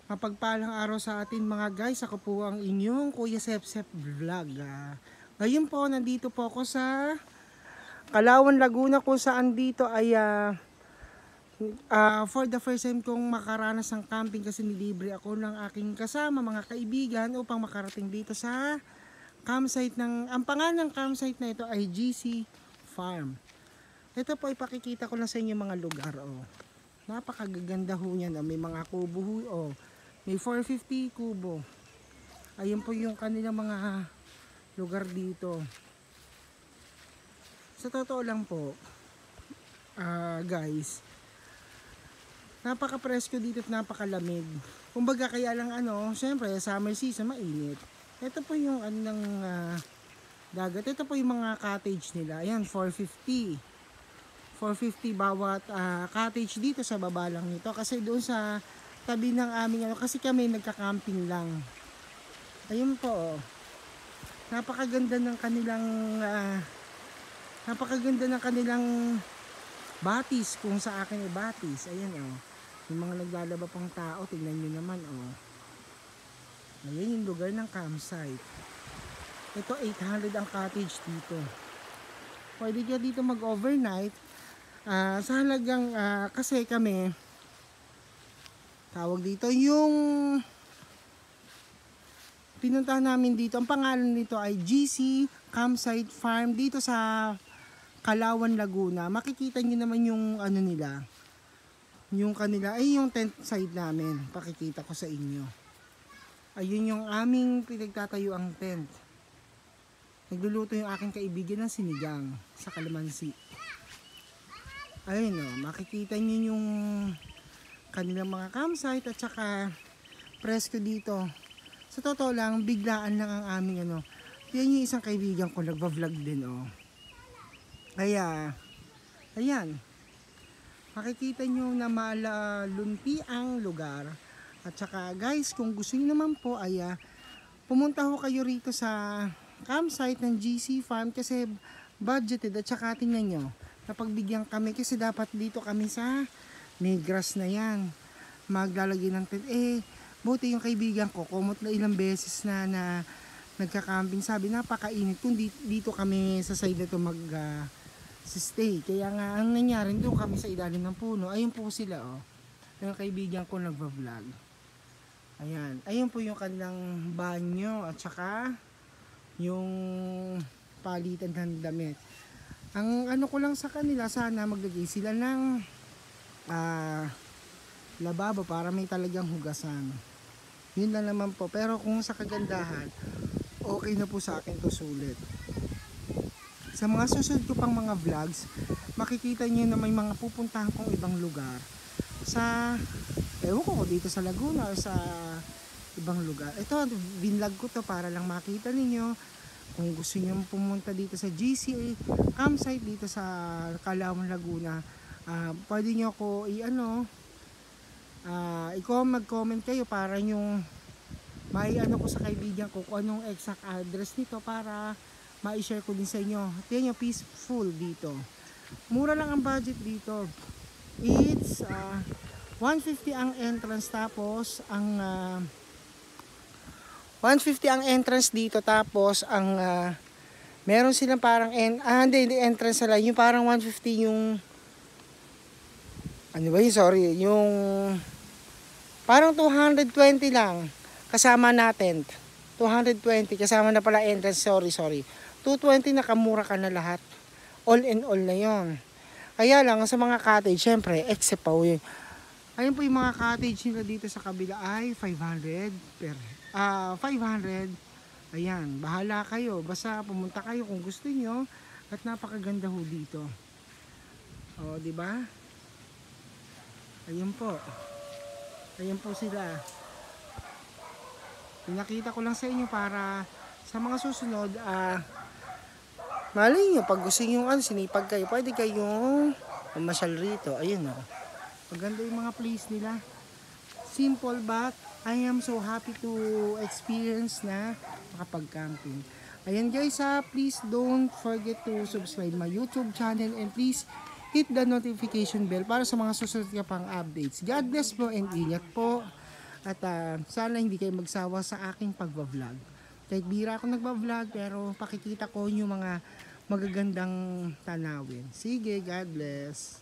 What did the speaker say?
Mapagpalang araw sa atin mga guys. Ako po ang inyong Kuya Sepsep Vlog. Ngayon po, nandito po ako sa Calauan, Laguna, kung saan dito ay for the first time kong makaranas ng camping kasi nilibre ako ng aking kasama mga kaibigan upang makarating dito sa campsite ang pangalan ng campsite na ito ay GC Farm. Ito po ipakikita ko lang sa inyo mga lugar. Napakaganda ho niyan. May mga kubo ho. May 450 kubo. Ayun po yung kanilang mga lugar dito. Sa totoo lang po, guys, napaka-presko dito at napakalamig. Kumbaga kaya lang syempre summer season mainit. Ito po yung ng dagat. Ito po yung mga cottage nila. Ayan, 450 bawat cottage dito sa baba lang nito. Kasi doon sa tabi ng aming kasi kami nagka-camping lang. Ayun po. Napakaganda ng kanilang batis, kung sa akin ay batis. Ayan yung mga naglalaba pang tao, tingnan niyo naman Ayan yung lugar ng campsite. Ito 800 ang cottage dito. Pwede ka dito mag-overnight. Sa halagang kasi kami tawag dito yung pinuntahan namin dito, ang pangalan nito ay GC Campsite Farm dito sa Calauan, Laguna. Makikita nyo naman yung nila, yung kanila ay yung tent side namin. Pakikita ko sa inyo. Ayun yung aming pinagtatayo ang tent. Nagluluto yung aking kaibigan ng sinigang sa kalamansi. Ayun makikita nyo yung kanilang mga campsite at saka presko dito. Sa totoo lang, biglaan lang ang aming Yan yung isang kaibigan ko nagba-vlog din Kaya ayan, makikita nyo na malunti ang lugar. At saka guys, kung gusto niyo naman po ay pumunta ho kayo rito sa campsite ng GC Farm kasi budgeted. At saka tingnan nyo, napagbigyan kami kasi dapat dito kami sa may grass na yan maglalagay ng tent. Buti yung kaibigan ko kumot na ilang beses na nagka-camping, sabi napakainit kung dito kami sa side na to stay. Kaya nga ang nangyari doon kami sa ilalim ng puno. Ayun po sila yung kaibigan ko nagva-vlog. Ayun po yung kanilang banyo at saka yung palitan ng damit. Ang ko lang sa kanila, sana maglagay sila ng lababo para may talagang hugasan. Yun lang naman po. Pero kung sa kagandahan, okay na po sa akin to sulit. Sa mga susunod ko pang mga vlogs, makikita nyo na may mga pupuntahan kong ibang lugar. Ewan ko dito sa Laguna o sa ibang lugar. Ito, vinlog ko to para lang makita ninyo. Kung gusto nyo pumunta dito sa GCA campsite dito sa Calauan, Laguna, pwede nyo ako mag-comment kayo para yung ko sa kaibigan ko kung anong exact address nito para ma-share ko din sa inyo. Tingnan nyo, peaceful dito. Mura lang ang budget dito. It's 150 ang entrance, tapos ang 150 ang entrance dito, tapos ang meron silang parang hindi entrance lang, yung parang 150 yung yung parang 220 lang kasama natin. 220 kasama na pala entrance, sorry 220 nakamura ka na lahat, all in all na yon. Kaya lang sa mga cottage, syempre except pa yun. Ayun po yung mga cottage nila dito sa kabila ay 500 500. Ayan, bahala kayo, basta pumunta kayo kung gusto niyo. At napakaganda ho dito, di ba? Ayun po sila. Pinakita ko lang sa inyo para sa mga susunod malay nyo pag gusto nyo sinipag kayo, pwede kayong mamasyal rito. Ayun maganda yung mga place nila, simple but I am so happy to experience na makapag-camping. Ayan guys please don't forget to subscribe my YouTube channel and please hit the notification bell para sa mga susunod ka pang updates. God bless po and ingat po. At sana hindi kayo magsawa sa aking pagbablog. Kahit bira ako nagbablog, pero pakikita ko yung mga magagandang tanawin. Sige, God bless.